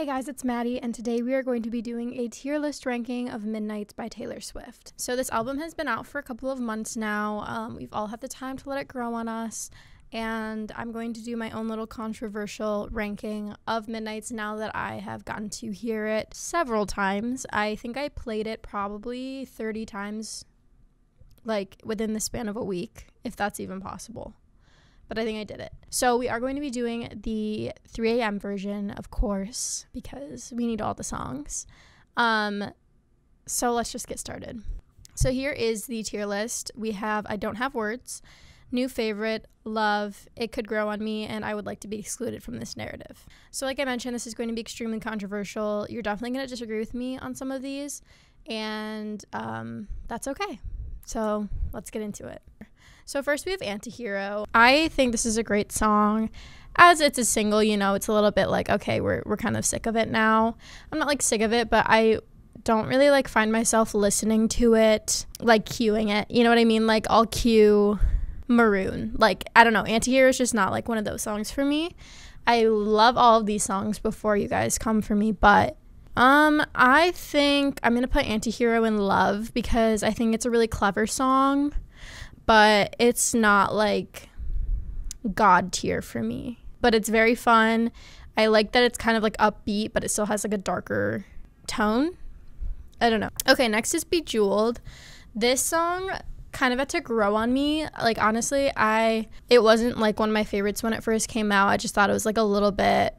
Hey guys, it's Maddie, and today we are going to be doing a tier list ranking of Midnights by Taylor Swift. So this album has been out for a couple of months now. We've all had the time to let it grow on us, and I'm going to do my own little controversial ranking of Midnights now that I have gotten to hear it several times. I think I played it probably 30 times, like within the span of a week, if that's even possible. But I think I did it. So we are going to be doing the 3 a.m. version, of course, because we need all the songs. So let's just get started. So here is the tier list. We have I Don't Have Words, New Favorite, Love, It Could Grow on Me, and I Would Like to Be Excluded from This Narrative. So like I mentioned, this is going to be extremely controversial. You're definitely going to disagree with me on some of these, and that's okay. So let's get into it. So first we have Antihero. I think this is a great song. As it's a single, you know, it's a little bit like, okay, we're kind of sick of it now. I'm not like sick of it, but I don't really like find myself listening to it, like cueing it. You know what I mean? Like I'll cue Maroon. Like, I don't know, Antihero is just not like one of those songs for me. I love all of these songs before you guys come for me, but I think I'm gonna put Antihero in Love because I think it's a really clever song, but it's not like God tier for me. But it's very fun. I like that it's kind of like upbeat, but it still has like a darker tone. I don't know. Okay, next is Bejeweled. This song kind of had to grow on me. Like honestly, it wasn't like one of my favorites when it first came out. I just thought it was like a little bit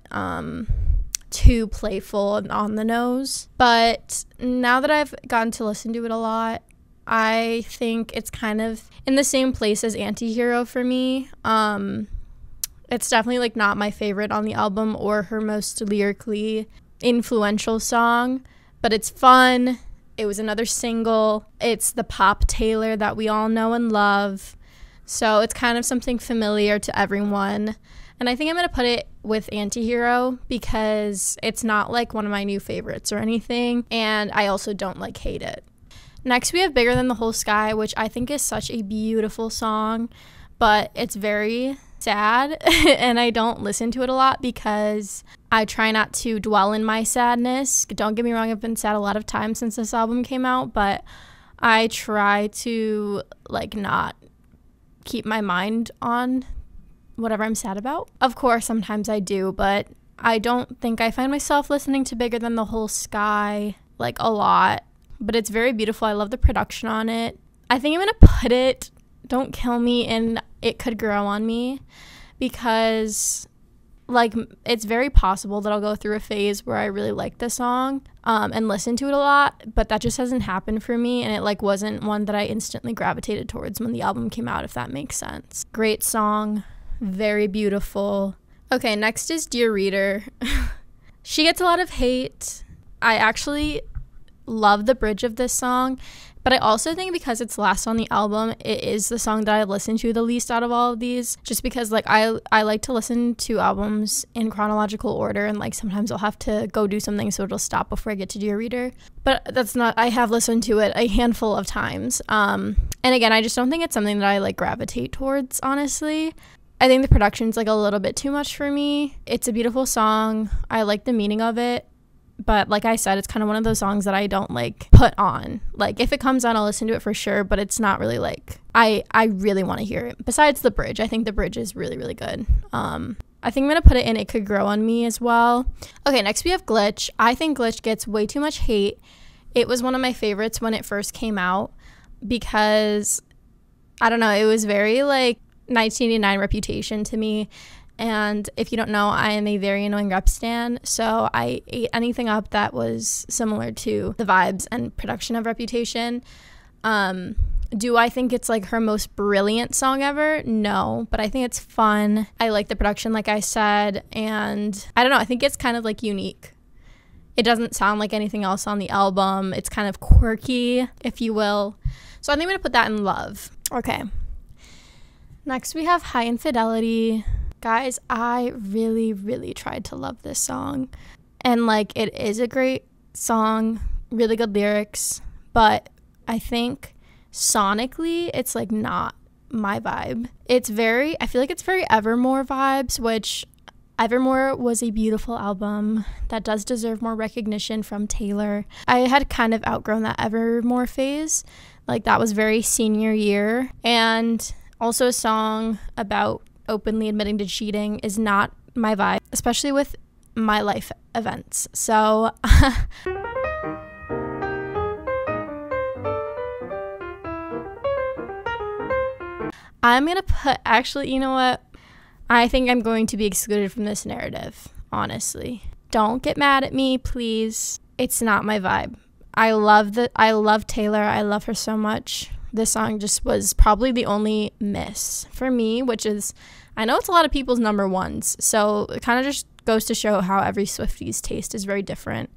too playful and on the nose. But now that I've gotten to listen to it a lot, I think it's kind of in the same place as Antihero for me. It's definitely like not my favorite on the album or her most lyrically influential song, but it's fun. It was another single. It's the pop Taylor that we all know and love. So it's kind of something familiar to everyone. And I think I'm going to put it with Antihero because it's not like one of my new favorites or anything. And I also don't like hate it. Next, we have Bigger Than the Whole Sky, which I think is such a beautiful song, but it's very sad, and I don't listen to it a lot because I try not to dwell in my sadness. Don't get me wrong, I've been sad a lot of times since this album came out, but I try to, like, not keep my mind on whatever I'm sad about. Of course, sometimes I do, but I don't think I find myself listening to Bigger Than the Whole Sky, like, a lot. But it's very beautiful. I love the production on it. I think I'm going to put it, don't kill me, in It Could Grow on Me because, like, it's very possible that I'll go through a phase where I really like the song and listen to it a lot, but that just hasn't happened for me, and it, like, wasn't one that I instantly gravitated towards when the album came out, if that makes sense. Great song. Very beautiful. Okay, next is Dear Reader. She gets a lot of hate. I actually love the bridge of this song, but I also think because it's last on the album, it is the song that I listen to the least out of all of these, just because like I like to listen to albums in chronological order, and like sometimes I'll have to go do something so it'll stop before I get to Dear Reader, but that's not, I have listened to it a handful of times, and again, I just don't think it's something that I like gravitate towards, honestly. I think the production's like a little bit too much for me. It's a beautiful song. I like the meaning of it. But like I said, it's kind of one of those songs that I don't like put on. Like if it comes on, I'll listen to it for sure, but it's not really like I really want to hear it. Besides the bridge, I think the bridge is really, really good. I think I'm going to put it in It Could Grow on Me as well. Okay, next we have Glitch. I think Glitch gets way too much hate. It was one of my favorites when it first came out because, I don't know, it was very like 1989 Reputation to me. And if you don't know, I am a very annoying rep stan, so I ate anything up that was similar to the vibes and production of Reputation. Do I think it's like her most brilliant song ever? No, but I think it's fun. I like the production, like I said, and I don't know, I think it's kind of like unique. It doesn't sound like anything else on the album. It's kind of quirky, if you will. So I think I'm going to put that in Love. Okay. Next we have High Infidelity. Guys, I really, really tried to love this song. And, like, it is a great song, really good lyrics, but I think sonically it's, like, not my vibe. I feel like it's very Evermore vibes, which Evermore was a beautiful album that does deserve more recognition from Taylor. I had kind of outgrown that Evermore phase. Like, that was very senior year. And also a song about openly admitting to cheating is not my vibe, especially with my life events. So I'm going to put, actually, you know what? I think I'm going to be excluded from this narrative, honestly. Don't get mad at me, please. It's not my vibe. I love Taylor. I love her so much. This song just was probably the only miss for me, which is, I know it's a lot of people's number ones. So it kind of just goes to show how every Swiftie's taste is very different.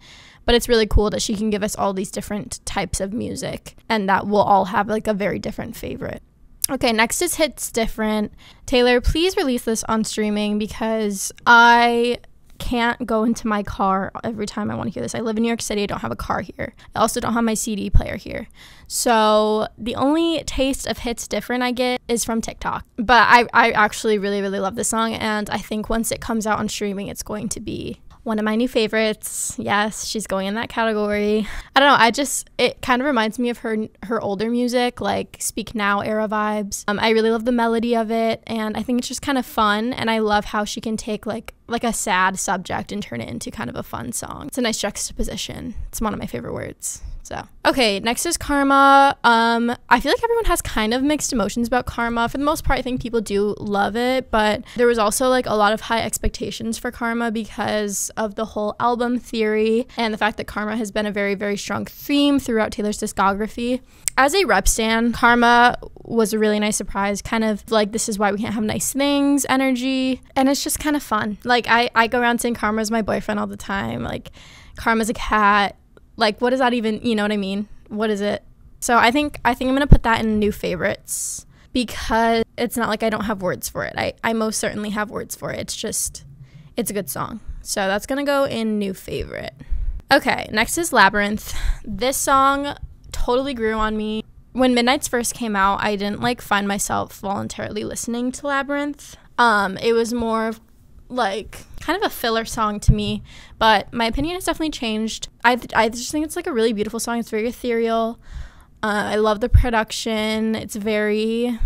But it's really cool that she can give us all these different types of music and that we'll all have like a very different favorite. Okay, next is Hits Different. Taylor, please release this on streaming because I can't go into my car every time I want to hear this. I live in New York City. I don't have a car here. I also don't have my CD player here. So the only taste of Hits Different I get is from TikTok. But I actually really, really love this song. And I think once it comes out on streaming, it's going to be one of my new favorites. Yes, she's going in that category. I don't know. It kind of reminds me of her older music, like Speak Now era vibes. I really love the melody of it, and I think it's just kind of fun. And I love how she can take like a sad subject and turn it into kind of a fun song. It's a nice juxtaposition. It's one of my favorite words. So, okay, next is Karma. I feel like everyone has kind of mixed emotions about Karma. For the most part, I think people do love it, but there was also like a lot of high expectations for Karma because of the whole album theory and the fact that Karma has been a very, very strong theme throughout Taylor's discography. As a rep stan, Karma was a really nice surprise, kind of like this is why we can't have nice things energy, and it's just kind of fun. Like, I go around saying Karma's my boyfriend all the time, like Karma's a cat. Like, what does that even, you know what I mean? What is it? So I think I'm going to put that in new favorites because it's not like I don't have words for it. I most certainly have words for it. It's a good song. So that's going to go in new favorite. Okay, next is Labyrinth. This song totally grew on me. When Midnights first came out, I didn't like find myself voluntarily listening to Labyrinth. It was more of like kind of a filler song to me, but my opinion has definitely changed. I just think it's like a really beautiful song. It's very ethereal. I love the production. It's very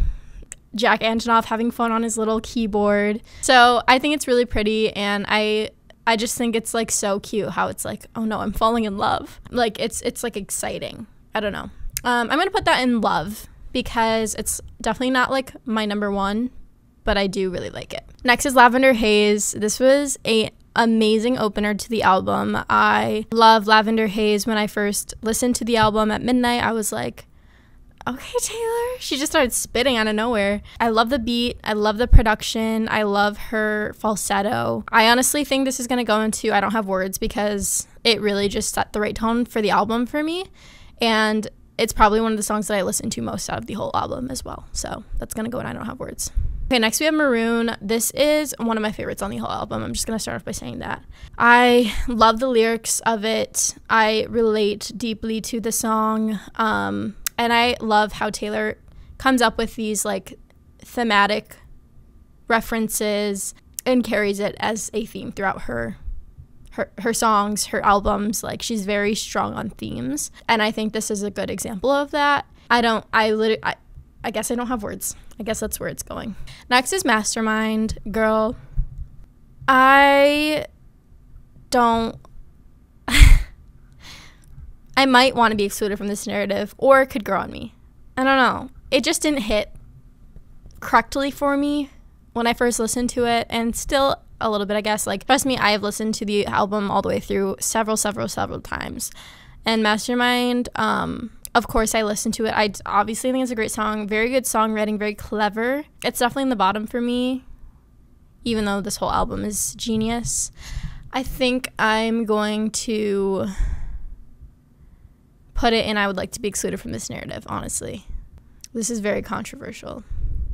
Jack Antonoff having fun on his little keyboard. So I think it's really pretty, and I just think it's like so cute how it's like, oh no, I'm falling in love. Like it's like exciting. I don't know. I'm gonna put that in love because it's definitely not like my number one, but I do really like it. Next is Lavender Haze. This was an amazing opener to the album. I love Lavender Haze. When I first listened to the album at midnight, I was like, okay, Taylor. She just started spitting out of nowhere. I love the beat. I love the production. I love her falsetto. I honestly think this is going to go into I don't have words because it really just set the right tone for the album for me. And it's probably one of the songs that I listen to most out of the whole album as well. So that's going to go in I don't have words. Okay, next we have Maroon. This is one of my favorites on the whole album. I'm just going to start off by saying that. I love the lyrics of it. I relate deeply to the song. And I love how Taylor comes up with these like thematic references and carries it as a theme throughout her songs, her albums. Like, she's very strong on themes. And I think this is a good example of that. I guess I don't have words. I guess that's where it's going. Next is Mastermind. Girl, I don't... I might want to be excluded from this narrative, or it could grow on me. I don't know. It just didn't hit correctly for me when I first listened to it, and still a little bit, I guess. Like, trust me, I have listened to the album all the way through several times. And Mastermind, of course, I listened to it. I obviously think it's a great song. Very good songwriting, very clever. It's definitely in the bottom for me, even though this whole album is genius. I think I'm going to put it in I would like to be excluded from this narrative, honestly. This is very controversial.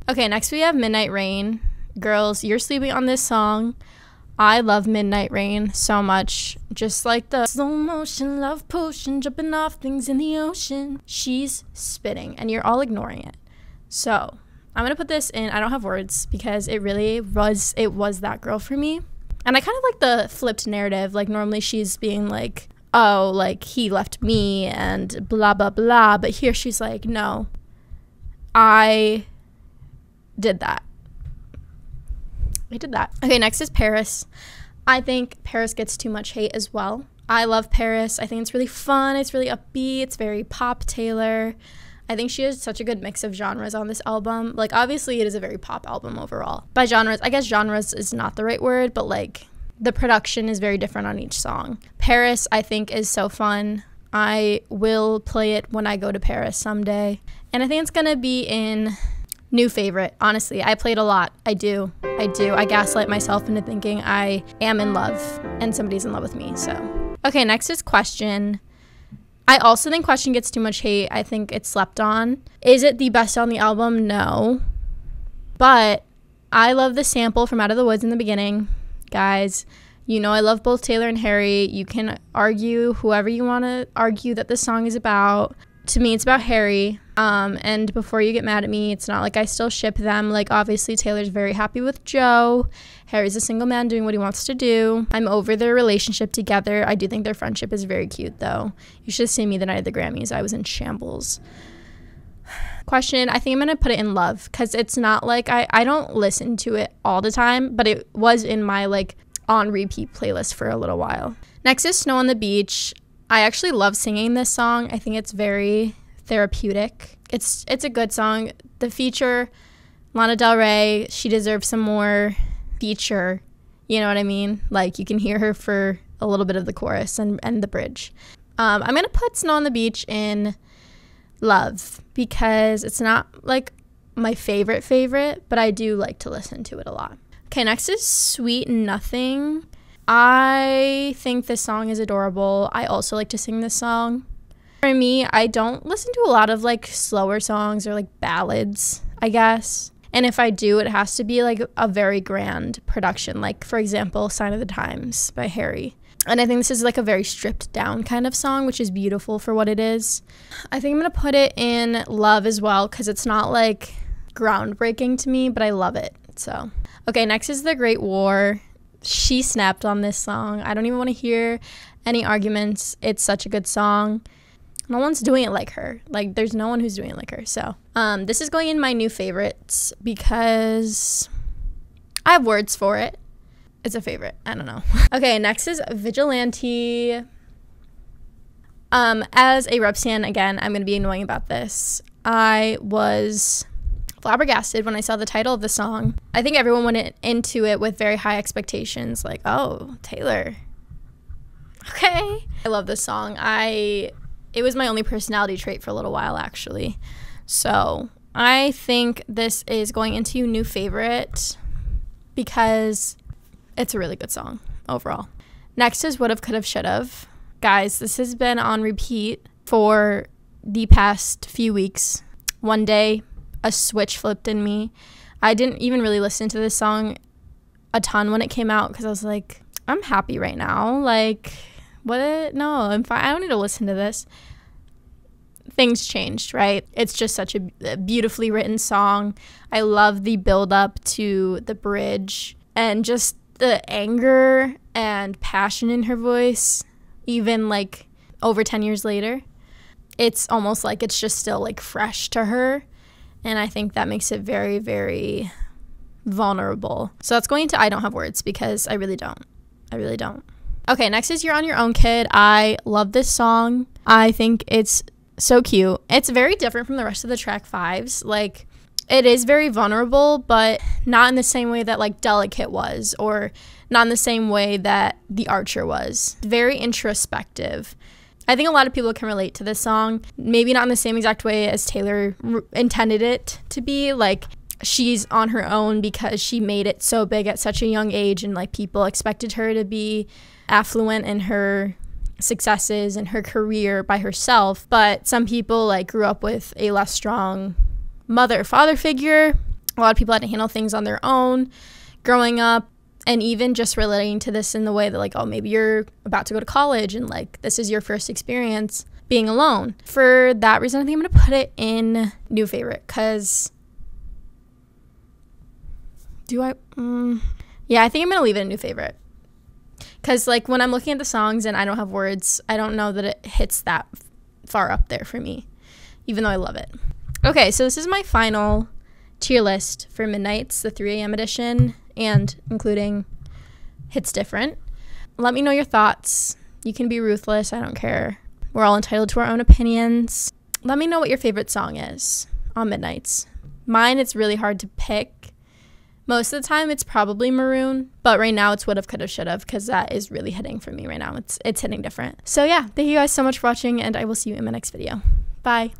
Okay, next we have Midnight Rain. Girls, you're sleeping on this song. I love Midnight Rain so much. Just like the slow motion love potion, jumping off things in the ocean. She's spitting, and you're all ignoring it. So I'm going to put this in I don't have words because it was that girl for me. And I kind of like the flipped narrative. Like, normally she's being like, oh, like, he left me and blah, blah, blah. But here she's like, no, I did that. I did that. Okay, next is Paris. I think Paris gets too much hate as well. I love Paris. I think it's really fun. It's really upbeat. It's very pop Taylor. I think she has such a good mix of genres on this album. Like, obviously, it is a very pop album overall. By genres, I guess genres is not the right word, but, like, the production is very different on each song. Paris, I think, is so fun. I will play it when I go to Paris someday. And I think it's going to be in new favorite. Honestly, I played a lot. I do. I gaslight myself into thinking I am in love and somebody's in love with me. So, okay, next is Question. I also think Question gets too much hate. I think it's slept on. Is it the best on the album? No. But I love the sample from Out of the Woods in the beginning. Guys, you know I love both Taylor and Harry. You can argue whoever you want to argue that this song is about. To me, it's about Harry. And before you get mad at me, it's not like I still ship them. Like, obviously, Taylor's very happy with Joe. Harry's a single man doing what he wants to do. I'm over their relationship together. I do think their friendship is very cute, though. You should have seen me the night of the Grammys. I was in shambles. Question, I think I'm going to put it in Love, because it's not like I don't listen to it all the time, but it was in my, like, on repeat playlist for a little while. Next is Snow on the Beach. I actually love singing this song. I think it's very therapeutic. It's a good song. The feature, Lana Del Rey, she deserves some more feature. You know what I mean? Like, you can hear her for a little bit of the chorus and the bridge. I'm going to put Snow on the Beach in Love, because it's not, like, my favorite, but I do like to listen to it a lot. Okay, next is Sweet Nothing. I think this song is adorable. I also like to sing this song. For me, I don't listen to a lot of, like, slower songs or, like, ballads, I guess. And if I do, it has to be, like, a very grand production. Like, for example, Sign of the Times by Harry. And I think this is, like, a very stripped down kind of song, which is beautiful for what it is. I think I'm going to put it in Love as well, because it's not, like, groundbreaking to me, but I love it. So, okay, next is The Great War. She snapped on this song. I don't even want to hear any arguments. It's such a good song. No one's doing it like her. Like, there's no one who's doing it like her. So, this is going in my new favorites because I have words for it. It's a favorite. I don't know. Okay, next is Vigilante. As a rep stan, again, I'm going to be annoying about this. I was flabbergasted when I saw the title of the song. I think everyone went into it with very high expectations. Like, oh, Taylor. Okay. I love this song. It was my only personality trait for a little while, actually. So I think this is going into new favorite because it's a really good song overall. Next is Would've, Could've, Should've. Guys, this has been on repeat for the past few weeks. One day, a switch flipped in me. I didn't even really listen to this song a ton when it came out because I was like, I'm happy right now. Like, what? No, I'm fine. I don't need to listen to this. Things changed, right? It's just such a beautifully written song. I love the build up to the bridge and just the anger and passion in her voice, even like over 10 years later. It's almost like it's just still like fresh to her. And I think that makes it very, very vulnerable. So that's going to I Don't Have Words because I really don't. Okay, next is You're on Your Own, Kid. I love this song. I think it's so cute. It's very different from the rest of the track fives. Like, it is very vulnerable, but not in the same way that like Delicate was, or not in the same way that The Archer was. Very introspective. I think a lot of people can relate to this song. Maybe not in the same exact way as Taylor intended it to be. Like, she's on her own because she made it so big at such a young age, and like people expected her to be affluent in her successes and her career by herself. But some people like grew up with a less strong father figure. A lot of people had to handle things on their own growing up. And even just relating to this in the way that like, oh, maybe you're about to go to college and like this is your first experience being alone. For that reason, I think I'm going to put it in new favorite because yeah, I think I'm going to leave it in new favorite Because, like, when I'm looking at the songs and I don't have words, I don't know that it hits that far up there for me, even though I love it. Okay, so this is my final tier list for Midnights, the 3 a.m. edition, and including Hits Different. Let me know your thoughts. You can be ruthless. I don't care. We're all entitled to our own opinions. Let me know what your favorite song is on Midnights. Mine, it's really hard to pick. Most of the time, it's probably Maroon, but right now it's Would've, Could've, Should've, because that is really hitting for me right now. It's hitting different. So yeah, thank you guys so much for watching, and I will see you in my next video. Bye.